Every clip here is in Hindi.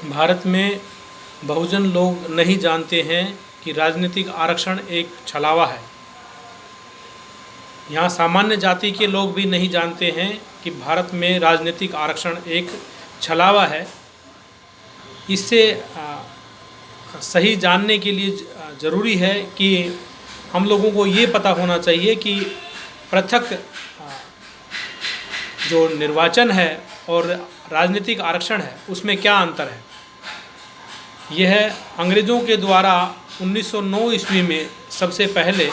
भारत में बहुजन लोग नहीं जानते हैं कि राजनीतिक आरक्षण एक छलावा है। यहाँ सामान्य जाति के लोग भी नहीं जानते हैं कि भारत में राजनीतिक आरक्षण एक छलावा है। इससे सही जानने के लिए ज़रूरी है कि हम लोगों को ये पता होना चाहिए कि पृथक जो निर्वाचन है और राजनीतिक आरक्षण है उसमें क्या अंतर है। यह अंग्रेज़ों के द्वारा 1909 ईस्वी में सबसे पहले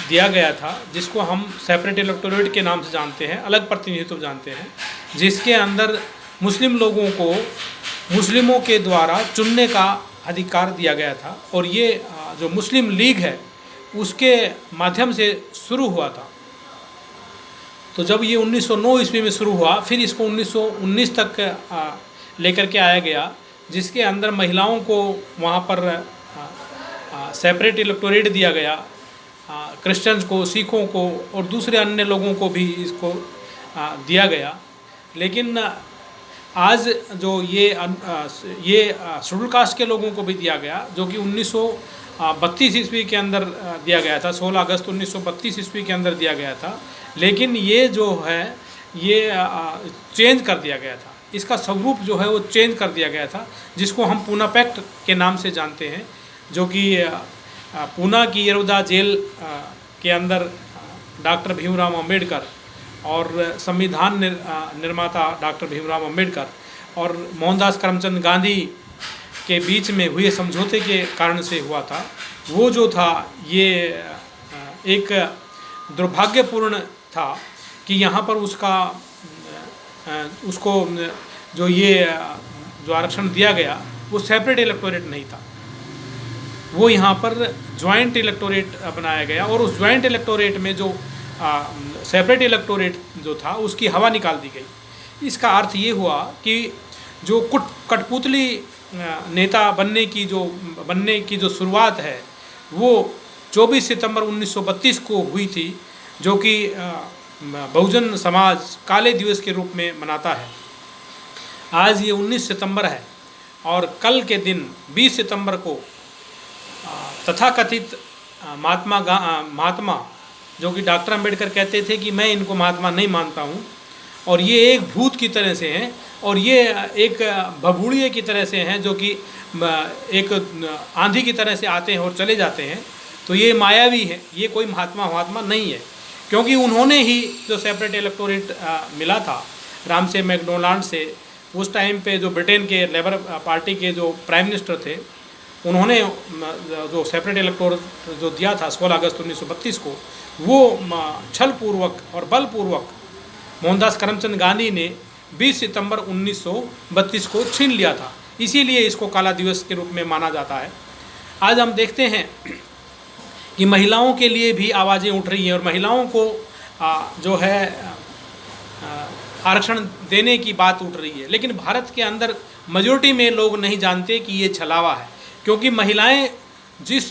दिया गया था, जिसको हम सेपरेट इलेक्टोरेट के नाम से जानते हैं, अलग प्रतिनिधित्व जानते हैं, जिसके अंदर मुस्लिम लोगों को मुस्लिमों के द्वारा चुनने का अधिकार दिया गया था। और ये जो मुस्लिम लीग है उसके माध्यम से शुरू हुआ था। तो जब ये 1909 ईस्वी में शुरू हुआ, फिर इसको 1919 तक लेकर के आया गया, जिसके अंदर महिलाओं को वहाँ पर सेपरेट इलेक्टोरेट दिया गया, क्रिश्चियंस को, सिखों को और दूसरे अन्य लोगों को भी इसको दिया गया। लेकिन आज जो ये शेड्यूल कास्ट के लोगों को भी दिया गया, जो कि 1932 ईस्वी के अंदर दिया गया था, 16 अगस्त 1932 ईस्वी के अंदर दिया गया था। लेकिन ये जो है ये चेंज कर दिया गया था, इसका स्वरूप जो है वो चेंज कर दिया गया था, जिसको हम पूना पैक्ट के नाम से जानते हैं, जो कि पूना की यरोदा जेल के अंदर डॉक्टर भीमराव अंबेडकर और संविधान निर्माता डॉक्टर भीमराव अंबेडकर और मोहनदास करमचंद गांधी के बीच में हुए समझौते के कारण से हुआ था। वो जो था ये एक दुर्भाग्यपूर्ण था कि यहाँ पर उसको जो आरक्षण दिया गया वो सेपरेट इलेक्टोरेट नहीं था, वो यहाँ पर जॉइंट इलेक्टोरेट बनाया गया। और उस जॉइंट इलेक्टोरेट में जो सेपरेट इलेक्टोरेट जो था उसकी हवा निकाल दी गई। इसका अर्थ ये हुआ कि जो कठपुतली नेता बनने की जो शुरुआत है वो 24 सितंबर 1932 को हुई थी, जो कि बहुजन समाज काले दिवस के रूप में मनाता है। आज ये 19 सितंबर है और कल के दिन 20 सितंबर को तथाकथित महात्मा जो कि डॉक्टर अंबेडकर कहते थे कि मैं इनको महात्मा नहीं मानता हूँ, और ये एक भूत की तरह से हैं और ये एक भभूड़िये की तरह से हैं, जो कि एक आंधी की तरह से आते हैं और चले जाते हैं। तो ये मायावी है, ये कोई महात्मा नहीं है, क्योंकि उन्होंने ही जो सेपरेट इलेक्टोरेट मिला था रामसे मैकडोनाल्ड से, उस टाइम पे जो ब्रिटेन के लेबर पार्टी के जो प्राइम मिनिस्टर थे, उन्होंने जो सेपरेट इलेक्टोरेट जो दिया था 16 अगस्त 1932 को, वो छलपूर्वक और बलपूर्वक मोहनदास करमचंद गांधी ने 20 सितंबर 1932 को छीन लिया था। इसीलिए इसको काला दिवस के रूप में माना जाता है। आज हम देखते हैं कि महिलाओं के लिए भी आवाज़ें उठ रही हैं और महिलाओं को जो है आरक्षण देने की बात उठ रही है। लेकिन भारत के अंदर मेजॉरिटी में लोग नहीं जानते कि ये छलावा है, क्योंकि महिलाएं जिस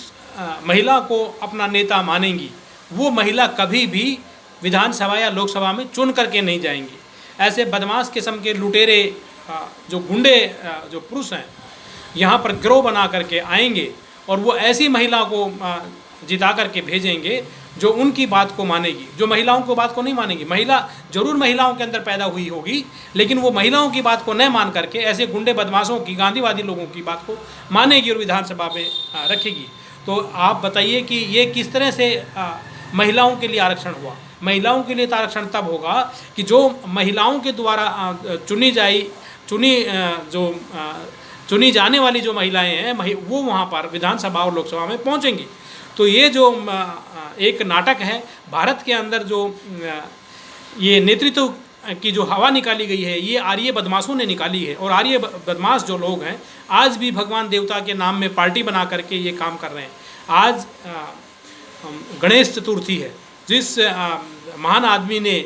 महिला को अपना नेता मानेंगी वो महिला कभी भी विधानसभा या लोकसभा में चुन करके नहीं जाएंगी। ऐसे बदमाश किस्म के लुटेरे जो गुंडे जो पुरुष हैं यहाँ पर गिरोह बना करके आएंगे और वो ऐसी महिला को जिता करके भेजेंगे जो उनकी बात को मानेगी, जो महिलाओं को बात को नहीं मानेगी। महिला जरूर महिलाओं के अंदर पैदा हुई होगी, लेकिन वो महिलाओं की बात को न मान करके ऐसे गुंडे बदमाशों की, गांधीवादी लोगों की बात को मानेगी और विधानसभा में रखेगी। तो आप बताइए कि ये किस तरह से महिलाओं के लिए आरक्षण हुआ। महिलाओं के लिए तो आरक्षण तब होगा कि जो महिलाओं के द्वारा चुनी जाने वाली जो महिलाएं हैं वो वहाँ पर विधानसभा और लोकसभा में पहुँचेंगी। तो ये जो एक नाटक है भारत के अंदर, जो ये नेतृत्व की जो हवा निकाली गई है, ये आर्य बदमाशों ने निकाली है। और आर्य बदमाश जो लोग हैं आज भी भगवान देवता के नाम में पार्टी बना करके ये काम कर रहे हैं। आज गणेश चतुर्थी है, जिस महान आदमी ने,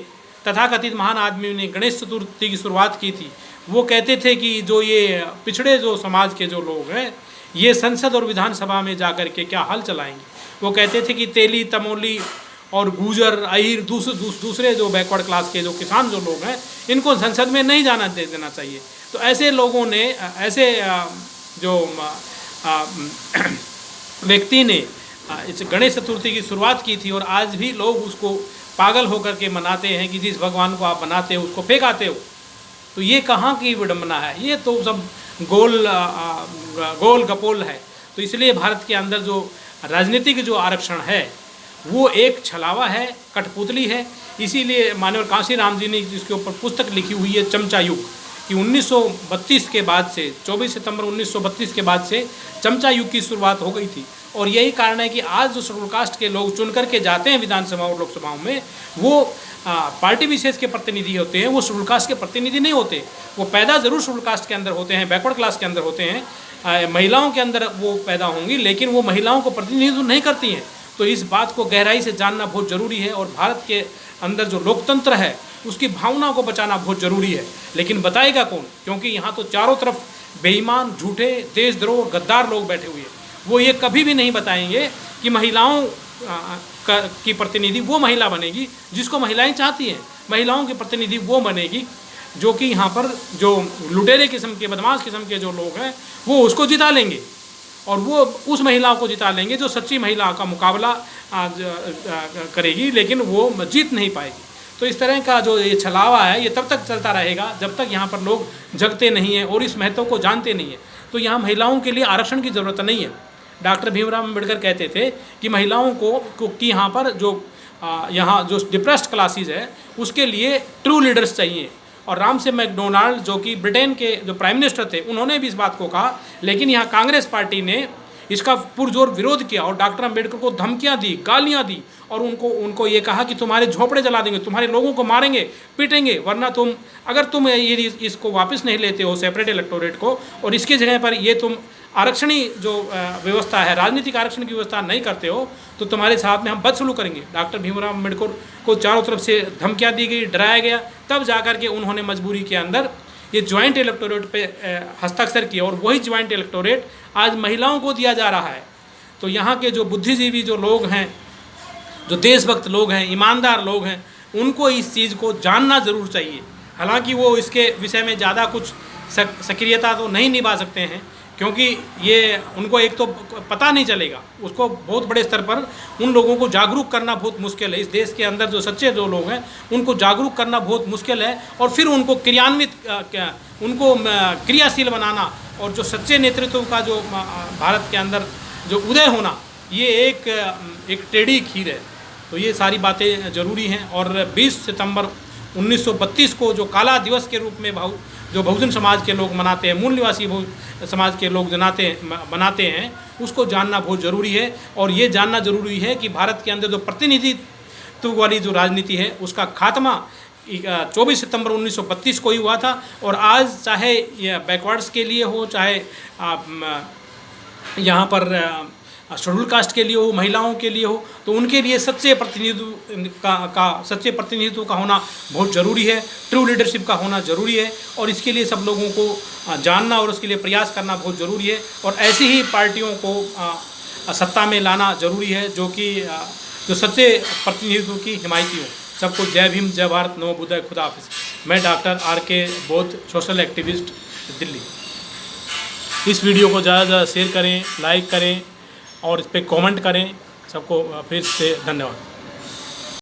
तथाकथित महान आदमी ने गणेश चतुर्थी की शुरुआत की थी, वो कहते थे कि जो ये पिछड़े जो समाज के जो लोग हैं ये संसद और विधानसभा में जाकर के क्या हल चलाएंगे। वो कहते थे कि तेली, तमोली और गुजर, अहीर, दूसरे जो बैकवर्ड क्लास के जो किसान जो लोग हैं, इनको संसद में नहीं जाना देना चाहिए। तो ऐसे लोगों ने ऐसे जो व्यक्ति ने इस गणेश चतुर्थी की शुरुआत की थी और आज भी लोग उसको पागल होकर के मनाते हैं कि जिस भगवान को आप बनाते हो उसको फेंक आते हो। तो ये कहाँ की विडंबना है, ये तो सब गोल गपोल है। तो इसलिए भारत के अंदर जो राजनीतिक जो आरक्षण है वो एक छलावा है, कठपुतली है। इसीलिए माननीय कांशीराम जी ने जिसके ऊपर पुस्तक लिखी हुई है चमचा युग, कि 1932 के बाद से 24 सितंबर 1932 के बाद से चमचा युग की शुरुआत हो गई थी। और यही कारण है कि आज जो शेड्यूल कास्ट के लोग चुन करके जाते हैं विधानसभा और लोकसभाओं में, वो पार्टी विशेष के प्रतिनिधि होते हैं, वो शेड्यूल कास्ट के प्रतिनिधि नहीं होते। वो पैदा ज़रूर शेड्यूल कास्ट के अंदर होते हैं, बैकवर्ड क्लास के अंदर होते हैं, महिलाओं के अंदर वो पैदा होंगी, लेकिन वो महिलाओं को प्रतिनिधित्व नहीं करती हैं। तो इस बात को गहराई से जानना बहुत ज़रूरी है। और भारत के अंदर जो लोकतंत्र है उसकी भावना को बचाना बहुत ज़रूरी है। लेकिन बताएगा कौन, क्योंकि यहाँ तो चारों तरफ बेईमान, झूठे, देशद्रोह, गद्दार लोग बैठे हुए हैं। वो ये कभी भी नहीं बताएंगे कि महिलाओं की प्रतिनिधि वो महिला बनेगी जिसको महिलाएं चाहती हैं। महिलाओं की प्रतिनिधि वो बनेगी जो कि यहाँ पर जो लुटेरे किस्म के, बदमाश किस्म के जो लोग हैं वो उसको जिता लेंगे, और वो उस महिला को जिता लेंगे जो सच्ची महिला का मुकाबला करेगी, लेकिन वो जीत नहीं पाएगी। तो इस तरह का जो ये छलावा है ये तब तक चलता रहेगा जब तक यहाँ पर लोग जगते नहीं हैं और इस महत्व को जानते नहीं हैं। तो यहाँ महिलाओं के लिए आरक्षण की ज़रूरत नहीं है। डॉक्टर भीमराव अम्बेडकर कहते थे कि महिलाओं को कि यहाँ पर जो यहाँ जो डिप्रेस्ड क्लासेस है उसके लिए ट्रू लीडर्स चाहिए। और राम से मैकडोनाल्ड जो कि ब्रिटेन के जो प्राइम मिनिस्टर थे उन्होंने भी इस बात को कहा, लेकिन यहाँ कांग्रेस पार्टी ने इसका पुरजोर विरोध किया और डॉक्टर अम्बेडकर को धमकियाँ दी, गालियाँ दी, और उनको ये कहा कि तुम्हारे झोपड़े जला देंगे, तुम्हारे लोगों को मारेंगे, पीटेंगे, वरना अगर तुम ये इसको वापस नहीं लेते हो सेपरेट इलेक्टोरेट को, और इसकी जगह पर ये तुम आरक्षणी जो व्यवस्था है, राजनीतिक आरक्षण की व्यवस्था नहीं करते हो, तो तुम्हारे साथ में हम बदसलूक करेंगे। डॉक्टर भीमराव अम्बेडकर को चारों तरफ से धमकियाँ दी गई, डराया गया, तब जाकर के उन्होंने मजबूरी के अंदर ये ज्वाइंट इलेक्टोरेट पे हस्ताक्षर किया, और वही ज्वाइंट इलेक्टोरेट आज महिलाओं को दिया जा रहा है। तो यहाँ के जो बुद्धिजीवी जो लोग हैं, जो देशभक्त लोग हैं, ईमानदार लोग हैं, उनको इस चीज़ को जानना ज़रूर चाहिए। हालांकि वो इसके विषय में ज़्यादा कुछ सक्रियता तो नहीं निभा सकते हैं, क्योंकि ये उनको एक तो पता नहीं चलेगा, उसको बहुत बड़े स्तर पर उन लोगों को जागरूक करना बहुत मुश्किल है। इस देश के अंदर जो सच्चे जो लोग हैं उनको जागरूक करना बहुत मुश्किल है, और फिर उनको उनको क्रियाशील बनाना, और जो सच्चे नेतृत्व का जो भारत के अंदर जो उदय होना, ये एक टेढ़ी खीर है। तो ये सारी बातें ज़रूरी हैं। और 20 सितंबर 1932 को जो काला दिवस के रूप में जो बहुजन समाज के लोग मनाते हैं, मूल निवासी समाज के लोग बनाते हैं, उसको जानना बहुत ज़रूरी है। और ये जानना ज़रूरी है कि भारत के अंदर जो प्रतिनिधित्व वाली जो राजनीति है उसका खात्मा 24 सितंबर 1932 को ही हुआ था। और आज चाहे ये बैकवर्ड्स के लिए हो, चाहे यहाँ पर शेड्यूल कास्ट के लिए हो, महिलाओं के लिए हो, तो उनके लिए सच्चे प्रतिनिधित्व का होना बहुत ज़रूरी है, ट्रू लीडरशिप का होना ज़रूरी है। और इसके लिए सब लोगों को जानना और उसके लिए प्रयास करना बहुत ज़रूरी है। और ऐसी ही पार्टियों को सत्ता में लाना ज़रूरी है जो सच्चे प्रतिनिधित्व की हिमायती हो। सबको जय भीम, जय भारत, नमो बुद्धाय, खुदा हाफिज़। मैं डॉक्टर RK बोध, सोशल एक्टिविस्ट, दिल्ली। इस वीडियो को ज़्यादा से ज़्यादा शेयर करें, लाइक करें और इस पर कमेंट करें। सबको फिर से धन्यवाद।